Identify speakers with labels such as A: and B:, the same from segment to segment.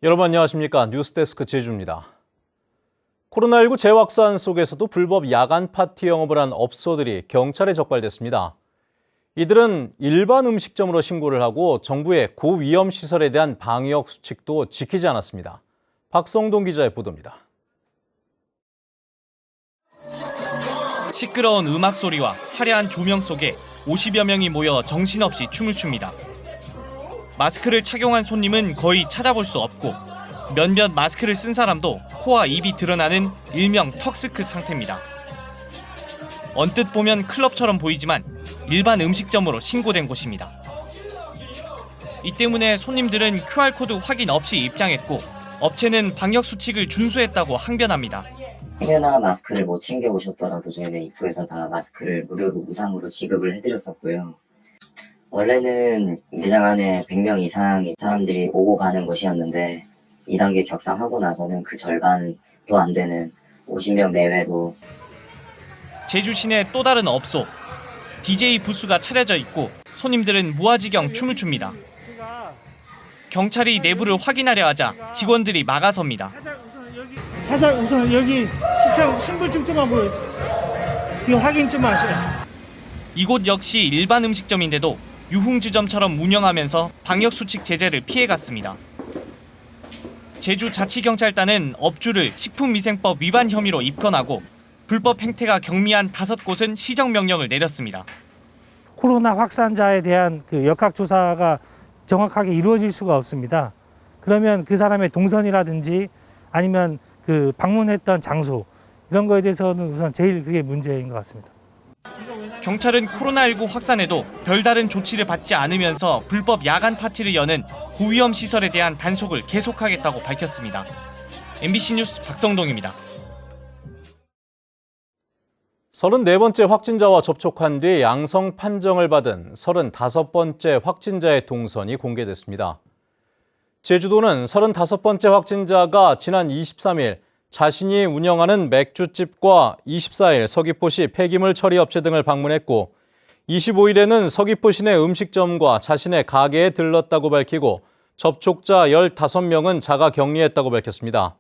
A: 여러분 안녕하십니까? 뉴스데스크 제주입니다. 코로나19 재확산 속에서도 불법 야간 파티 영업을 한 업소들이 경찰에 적발됐습니다. 이들은 일반 음식점으로 신고를 하고 정부의 고위험 시설에 대한 방역 수칙도 지키지 않았습니다. 박성동 기자의 보도입니다.
B: 시끄러운 음악 소리와 화려한 조명 속에 50여 명이 모여 정신없이 춤을 춥니다. 마스크를 착용한 손님은 거의 찾아볼 수 없고 몇몇 마스크를 쓴 사람도 코와 입이 드러나는 일명 턱스크 상태입니다. 언뜻 보면 클럽처럼 보이지만 일반 음식점으로 신고된 곳입니다. 이 때문에 손님들은 QR코드 확인 없이 입장했고 업체는 방역 수칙을 준수했다고 항변합니다.
C: 행여나 마스크를 못 챙겨 오셨더라도 저희는 입구에서 다 마스크를 무료로 무상으로 지급을 해드렸었고요. 원래는 매장 안에 100명 이상의 사람들이 오고 가는 곳이었는데 2단계 격상하고 나서는 그 절반도 안 되는 50명 내외로.
B: 제주 시내 또 다른 업소, DJ 부스가 차려져 있고 손님들은 무아지경 춤을 춥니다. 경찰이 내부를 확인하려 하자 직원들이 막아섭니다.
D: 사장 우선 여기 시청 신분증 좀 한번 이거 확인 좀 하세요.
B: 이곳 역시 일반 음식점인데도 유흥주점처럼 운영하면서 방역수칙 제재를 피해갔습니다. 제주자치경찰단은 업주를 식품위생법 위반 혐의로 입건하고 불법 행태가 경미한 5곳은 시정명령을 내렸습니다.
D: 코로나 확산자에 대한 그 역학조사가 정확하게 이루어질 수가 없습니다. 그러면 그 사람의 동선이라든지 아니면 그 방문했던 장소 이런 거에 대해서는 우선 제일 그게 문제인 것 같습니다.
B: 경찰은 코로나19 확산에도 별다른 조치를 받지 않으면서 불법 야간 파티를 여는 고위험 시설에 대한 단속을 계속하겠다고 밝혔습니다. MBC 뉴스 박성동입니다.
A: 34번째 확진자와 접촉한 뒤 양성 판정을 받은 35번째 확진자의 동선이 공개됐습니다. 제주도는 35번째 확진자가 지난 23일 자신이 운영하는 맥주집과 24일 서귀포시 폐기물 처리 업체 등을 방문했고 25일에는 서귀포시 내 음식점과 자신의 가게에 들렀다고 밝히고 접촉자 15명은 자가 격리했다고 밝혔습니다.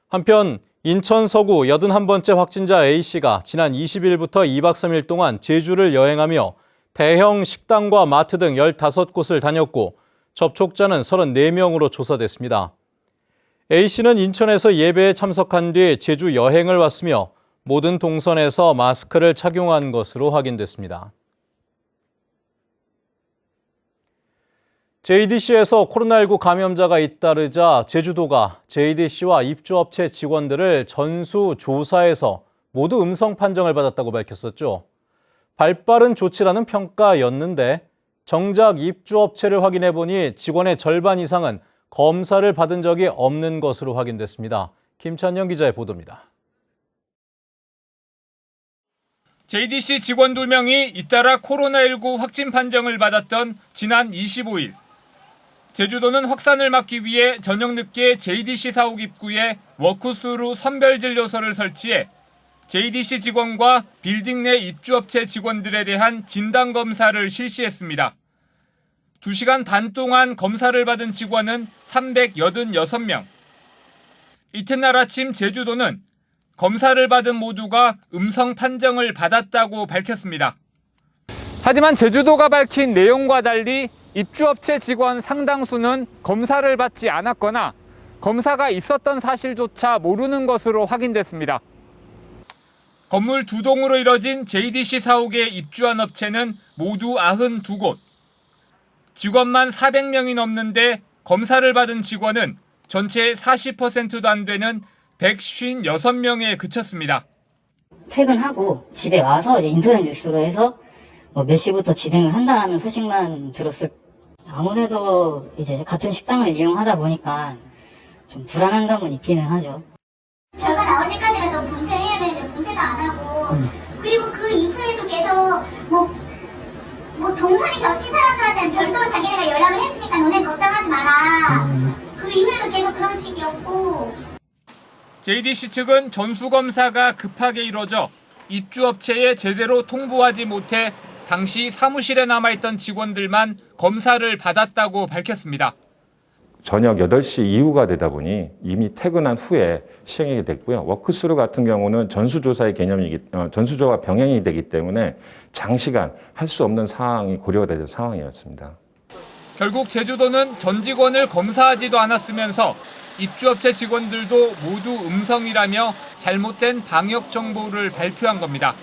A: 한편 인천 서구 81번째 확진자 A씨가 지난 20일부터 2박 3일 동안 제주를 여행하며 대형 식당과 마트 등 15곳을 다녔고 접촉자는 34명으로 조사됐습니다. A씨는 인천에서 예배에 참석한 뒤 제주 여행을 왔으며 모든 동선에서 마스크를 착용한 것으로 확인됐습니다. JDC에서 코로나19 감염자가 잇따르자 제주도가 JDC와 입주업체 직원들을 전수 조사해서 모두 음성 판정을 받았다고 밝혔었죠. 발빠른 조치라는 평가였는데 정작 입주업체를 확인해보니 직원의 절반 이상은 검사를 받은 적이 없는 것으로 확인됐습니다. 김찬영 기자의 보도입니다.
E: JDC 직원 2명이 잇따라 코로나19 확진 판정을 받았던 지난 25일. 제주도는 확산을 막기 위해 저녁 늦게 JDC 사옥 입구에 워크스루 선별진료소를 설치해 JDC 직원과 빌딩 내 입주업체 직원들에 대한 진단검사를 실시했습니다. 2시간 반 동안 검사를 받은 직원은 386명. 이튿날 아침 제주도는 검사를 받은 모두가 음성 판정을 받았다고 밝혔습니다.
F: 하지만 제주도가 밝힌 내용과 달리 입주업체 직원 상당수는 검사를 받지 않았거나 검사가 있었던 사실조차 모르는 것으로 확인됐습니다.
E: 건물 2동으로 이뤄진 JDC 사옥에 입주한 업체는 모두 92곳. 직원만 400명이 넘는데 검사를 받은 직원은 전체의 40%도 안 되는 156명에 그쳤습니다.
G: 퇴근하고 집에 와서 인터넷 뉴스로 해서 몇 시부터 진행을 한다는 소식만 들었을. 아무래도 이제 같은 식당을 이용하다 보니까 좀 불안한 감은 있기는 하죠.
H: 결과 나올 때까지라도 봉쇄해야 되는데 봉쇄도 안 하고 그리고 그 이후에도 계속 뭐 동선이 겹친 사람들한테는 별도로 자기네가 연락을 했으니까 너네 걱정하지 마라. 그 이후에도 계속 그런 식이었고.
E: JDC 측은 전수검사가 급하게 이뤄져 입주업체에 제대로 통보하지 못해 당시 사무실에 남아있던 직원들만 검사를 받았다고 밝혔습니다.
I: 저녁 8시 이후가 되다 보니 이미 퇴근한 후에 시행이 됐고요. 워크스루 같은 경우는 전수조사의 전수조사가 병행이 되기 때문에 장시간 할 수 없는 상황이 고려가 되는 상황이었습니다.
E: 결국 제주도는 전 직원을 검사하지도 않았으면서 입주업체 직원들도 모두 음성이라며 잘못된 방역 정보를 발표한 겁니다.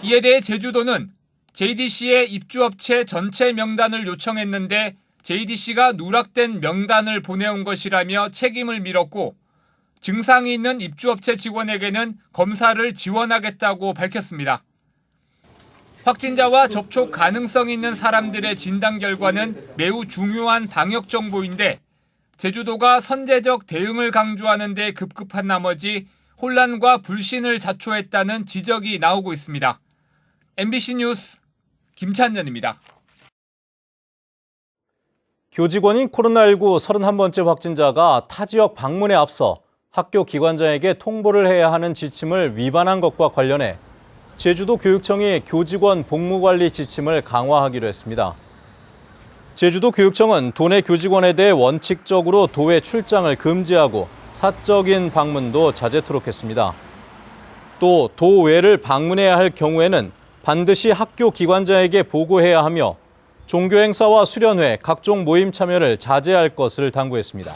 E: 이에 대해 제주도는 JDC의 입주업체 전체 명단을 요청했는데 JDC가 누락된 명단을 보내온 것이라며 책임을 밀었고 증상이 있는 입주업체 직원에게는 검사를 지원하겠다고 밝혔습니다. 확진자와 접촉 가능성 있는 사람들의 진단 결과는 매우 중요한 방역 정보인데 제주도가 선제적 대응을 강조하는 데 급급한 나머지 혼란과 불신을 자초했다는 지적이 나오고 있습니다. MBC 뉴스 김찬년입니다.
A: 교직원인 코로나19 31번째 확진자가 타 지역 방문에 앞서 학교 기관장에게 통보를 해야 하는 지침을 위반한 것과 관련해 제주도 교육청이 교직원 복무관리 지침을 강화하기로 했습니다. 제주도 교육청은 도내 교직원에 대해 원칙적으로 도외 출장을 금지하고 사적인 방문도 자제토록 했습니다. 또 도외를 방문해야 할 경우에는 반드시 학교 기관장에게 보고해야 하며 종교 행사와 수련회, 각종 모임 참여를 자제할 것을 당부했습니다.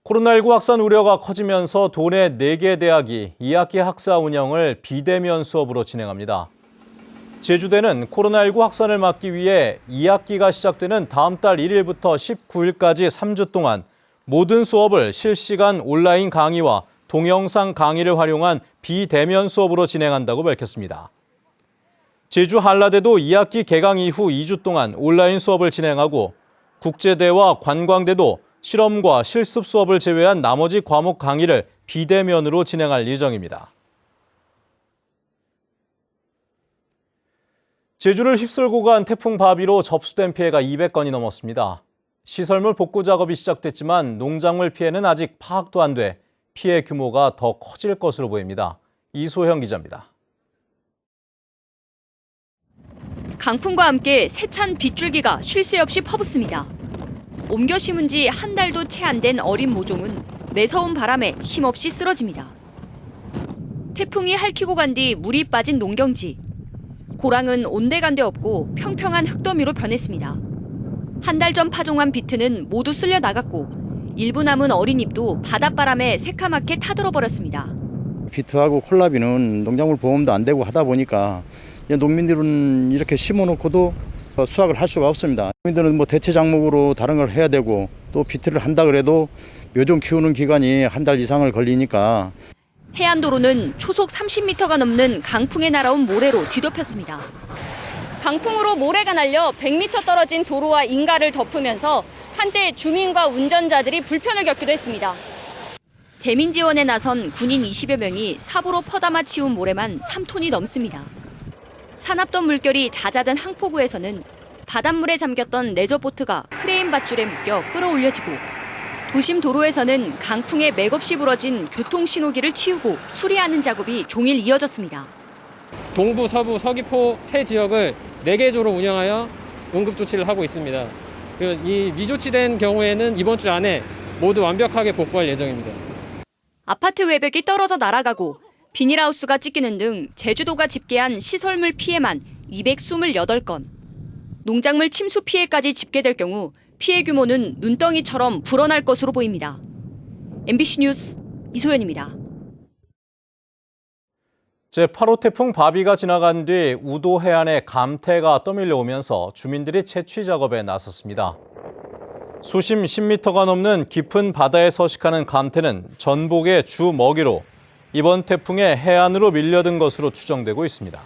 A: 코로나19 확산 우려가 커지면서 도내 4개 대학이 2학기 학사 운영을 비대면 수업으로 진행합니다. 제주대는 코로나19 확산을 막기 위해 2학기가 시작되는 다음 달 1일부터 19일까지 3주 동안 모든 수업을 실시간 온라인 강의와 동영상 강의를 활용한 비대면 수업으로 진행한다고 밝혔습니다. 제주 한라대도 2학기 개강 이후 2주 동안 온라인 수업을 진행하고 국제대와 관광대도 실험과 실습 수업을 제외한 나머지 과목 강의를 비대면으로 진행할 예정입니다. 제주를 휩쓸고 간 태풍 바비로 접수된 피해가 200건이 넘었습니다. 시설물 복구 작업이 시작됐지만 농작물 피해는 아직 파악도 안 돼 피해 규모가 더 커질 것으로 보입니다. 이소형 기자입니다.
J: 강풍과 함께 세찬 빗줄기가 쉴 새 없이 퍼붓습니다. 옮겨 심은 지 한 달도 채 안 된 어린 모종은 매서운 바람에 힘없이 쓰러집니다. 태풍이 핥히고 간 뒤 물이 빠진 농경지. 고랑은 온데간데 없고 평평한 흙더미로 변했습니다. 한 달 전 파종한 비트는 모두 쓸려 나갔고 일부 남은 어린 잎도 바닷바람에 새카맣게 타들어버렸습니다.
K: 비트하고 콜라비는 농작물 보험도 안 되고 하다 보니까 농민들은 이렇게 심어놓고도 수확을 할 수가 없습니다. 농민들은 뭐 대체 작물로 다른 걸 해야 되고 또 비트를 한다 그래도 묘종 키우는 기간이 한 달 이상을 걸리니까.
J: 해안도로는 초속 30m가 넘는 강풍에 날아온 모래로 뒤덮였습니다. 강풍으로 모래가 날려 100m 떨어진 도로와 인가를 덮으면서 한때 주민과 운전자들이 불편을 겪기도 했습니다. 대민 지원에 나선 군인 20여 명이 삽으로 퍼담아 치운 모래만 3톤이 넘습니다. 사납던 물결이 잦아든 항포구에서는 바닷물에 잠겼던 레저보트가 크레인 밧줄에 묶여 끌어올려지고 도심 도로에서는 강풍에 맥없이 부러진 교통신호기를 치우고 수리하는 작업이 종일 이어졌습니다.
L: 동부, 서부, 서귀포 세 지역을 4개 조로 운영하여 응급조치를 하고 있습니다. 이 미조치된 경우에는 이번 주 안에 모두 완벽하게 복구할 예정입니다.
J: 아파트 외벽이 떨어져 날아가고 비닐하우스가 찢기는 등 제주도가 집계한 시설물 피해만 228건. 농작물 침수 피해까지 집계될 경우 피해 규모는 눈덩이처럼 불어날 것으로 보입니다. MBC 뉴스 이소연입니다.
A: 제8호 태풍 바비가 지나간 뒤 우도 해안에 감태가 떠밀려 오면서 주민들이 채취 작업에 나섰습니다. 수심 10m가 넘는 깊은 바다에 서식하는 감태는 전복의 주 먹이로 이번 태풍에 해안으로 밀려든 것으로 추정되고 있습니다.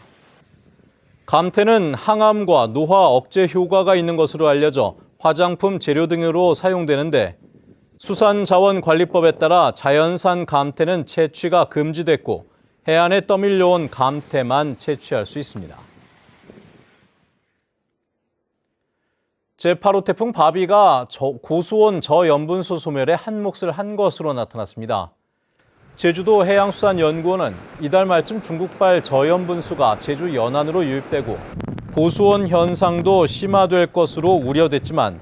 A: 감태는 항암과 노화 억제 효과가 있는 것으로 알려져 화장품 재료 등으로 사용되는데 수산자원관리법에 따라 자연산 감태는 채취가 금지됐고 해안에 떠밀려온 감태만 채취할 수 있습니다. 제8호 태풍 바비가 고수온 저염분소 소멸에 한 몫을 한 것으로 나타났습니다. 제주도 해양수산연구원은 이달 말쯤 중국발 저염분수가 제주 연안으로 유입되고 고수온 현상도 심화될 것으로 우려됐지만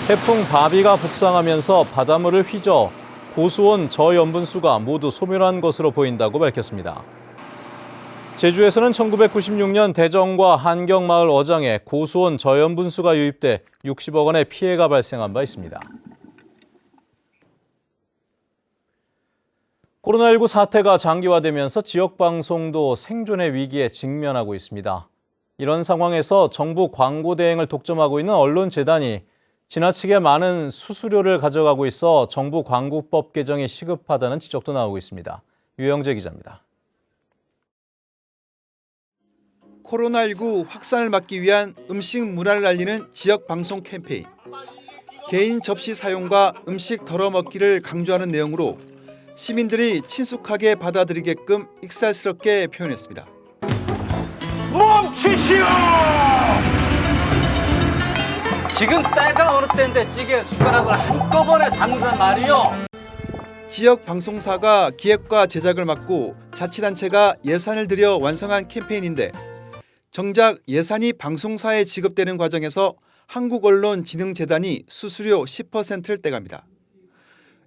A: 태풍 바비가 북상하면서 바닷물을 휘저 고수온 저염분수가 모두 소멸한 것으로 보인다고 밝혔습니다. 제주에서는 1996년 대정과 한경마을 어장에 고수온 저염분수가 유입돼 60억 원의 피해가 발생한 바 있습니다. 코로나19 사태가 장기화되면서 지역방송도 생존의 위기에 직면하고 있습니다. 이런 상황에서 정부 광고 대행을 독점하고 있는 언론재단이 지나치게 많은 수수료를 가져가고 있어 정부 광고법 개정이 시급하다는 지적도 나오고 있습니다. 유영재 기자입니다.
M: 코로나19 확산을 막기 위한 음식 문화를 알리는 지역 방송 캠페인. 개인 접시 사용과 음식 덜어 먹기를 강조하는 내용으로 시민들이 친숙하게 받아들이게끔 익살스럽게 표현했습니다.
N: 멈추시오! 지금 때가 어느 때인데 찌개에 숟가락을 한꺼번에 담는단 말이요.
M: 지역 방송사가 기획과 제작을 맡고 자치단체가 예산을 들여 완성한 캠페인인데 정작 예산이 방송사에 지급되는 과정에서 한국언론진흥재단이 수수료 10%를 떼갑니다.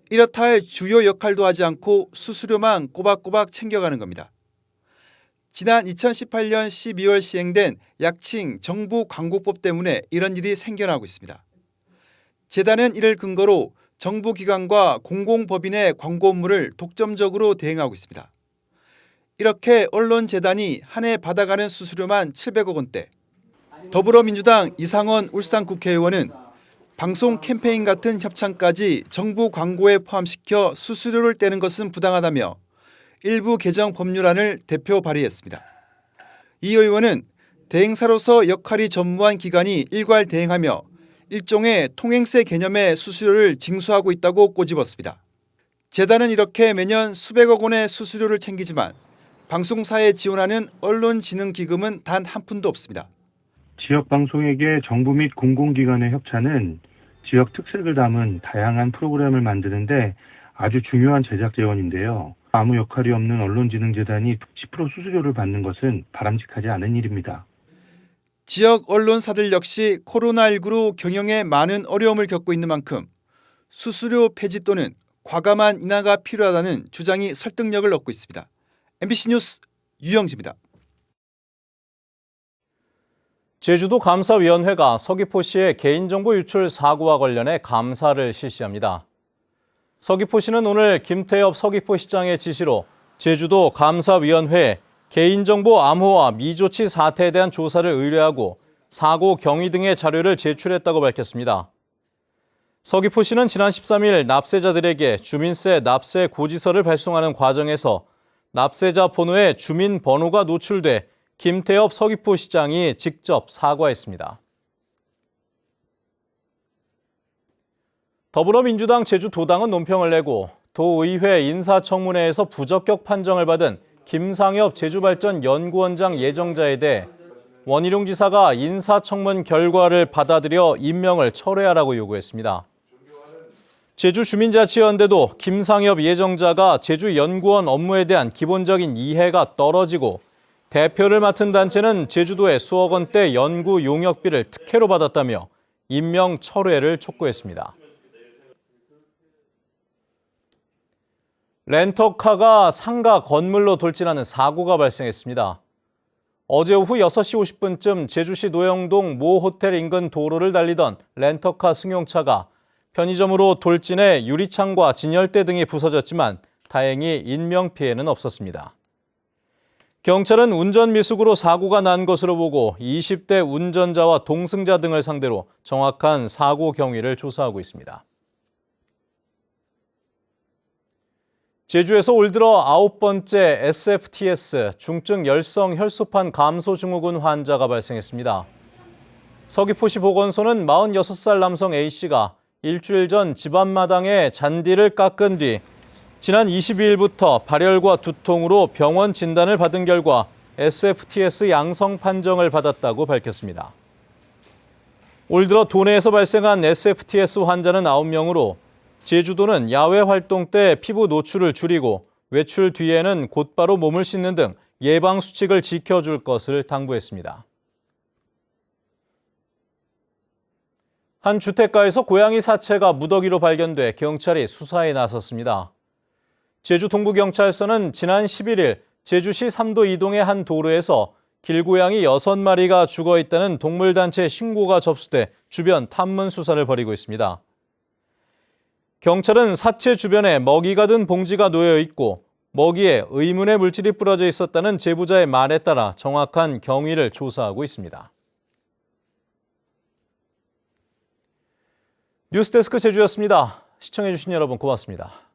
M: 이렇다 할 주요 역할도 하지 않고 수수료만 꼬박꼬박 챙겨가는 겁니다. 지난 2018년 12월 시행된 약칭 정부 광고법 때문에 이런 일이 생겨나고 있습니다. 재단은 이를 근거로 정부 기관과 공공법인의 광고 업무를 독점적으로 대행하고 있습니다. 이렇게 언론재단이 한 해 받아가는 수수료만 700억 원대. 더불어민주당 이상원 울산국회의원은 방송 캠페인 같은 협찬까지 정부 광고에 포함시켜 수수료를 떼는 것은 부당하다며 일부 개정 법률안을 대표 발의했습니다. 이 의원은 대행사로서 역할이 전무한 기관이 일괄 대행하며 일종의 통행세 개념의 수수료를 징수하고 있다고 꼬집었습니다. 재단은 이렇게 매년 수백억 원의 수수료를 챙기지만 방송사에 지원하는 언론진흥기금은 단 한 푼도 없습니다.
O: 지역방송에게 정부 및 공공기관의 협찬은 지역 특색을 담은 다양한 프로그램을 만드는데 아주 중요한 제작 재원인데요. 아무 역할이 없는 언론진흥재단이 10% 수수료를 받는 것은 바람직하지 않은 일입니다.
M: 지역 언론사들 역시 코로나19로 경영에 많은 어려움을 겪고 있는 만큼 수수료 폐지 또는 과감한 인하가 필요하다는 주장이 설득력을 얻고 있습니다. MBC 뉴스 유영지입니다.
A: 제주도 감사위원회가 서귀포시의 개인정보 유출 사고와 관련해 감사를 실시합니다. 서귀포시는 오늘 김태엽 서귀포시장의 지시로 제주도 감사위원회에 개인정보 암호화 미조치 사태에 대한 조사를 의뢰하고 사고 경위 등의 자료를 제출했다고 밝혔습니다. 서귀포시는 지난 13일 납세자들에게 주민세 납세 고지서를 발송하는 과정에서 납세자 번호에 주민 번호가 노출돼 김태엽 서귀포시장이 직접 사과했습니다. 더불어민주당 제주도당은 논평을 내고 도의회 인사청문회에서 부적격 판정을 받은 김상엽 제주발전연구원장 예정자에 대해 원희룡 지사가 인사청문 결과를 받아들여 임명을 철회하라고 요구했습니다. 제주주민자치연대도 김상엽 예정자가 제주연구원 업무에 대한 기본적인 이해가 떨어지고 대표를 맡은 단체는 제주도의 수억 원대 연구 용역비를 특혜로 받았다며 임명 철회를 촉구했습니다. 렌터카가 상가 건물로 돌진하는 사고가 발생했습니다. 어제 오후 6시 50분쯤 제주시 노영동 모 호텔 인근 도로를 달리던 렌터카 승용차가 편의점으로 돌진해 유리창과 진열대 등이 부서졌지만 다행히 인명피해는 없었습니다. 경찰은 운전 미숙으로 사고가 난 것으로 보고 20대 운전자와 동승자 등을 상대로 정확한 사고 경위를 조사하고 있습니다. 제주에서 올 들어 9번째 SFTS 중증 열성 혈소판 감소 증후군 환자가 발생했습니다. 서귀포시 보건소는 46살 남성 A씨가 일주일 전 집 앞마당에 잔디를 깎은 뒤 지난 22일부터 발열과 두통으로 병원 진단을 받은 결과 SFTS 양성 판정을 받았다고 밝혔습니다. 올 들어 도내에서 발생한 SFTS 환자는 9명으로 제주도는 야외 활동 때 피부 노출을 줄이고 외출 뒤에는 곧바로 몸을 씻는 등 예방 수칙을 지켜줄 것을 당부했습니다. 한 주택가에서 고양이 사체가 무더기로 발견돼 경찰이 수사에 나섰습니다. 제주 동부경찰서는 지난 11일 제주시 삼도 이동의 한 도로에서 길고양이 6마리가 죽어있다는 동물단체 신고가 접수돼 주변 탐문 수사를 벌이고 있습니다. 경찰은 사체 주변에 먹이가 든 봉지가 놓여 있고 먹이에 의문의 물질이 뿌려져 있었다는 제보자의 말에 따라 정확한 경위를 조사하고 있습니다. 뉴스데스크 제주였습니다. 시청해주신 여러분 고맙습니다.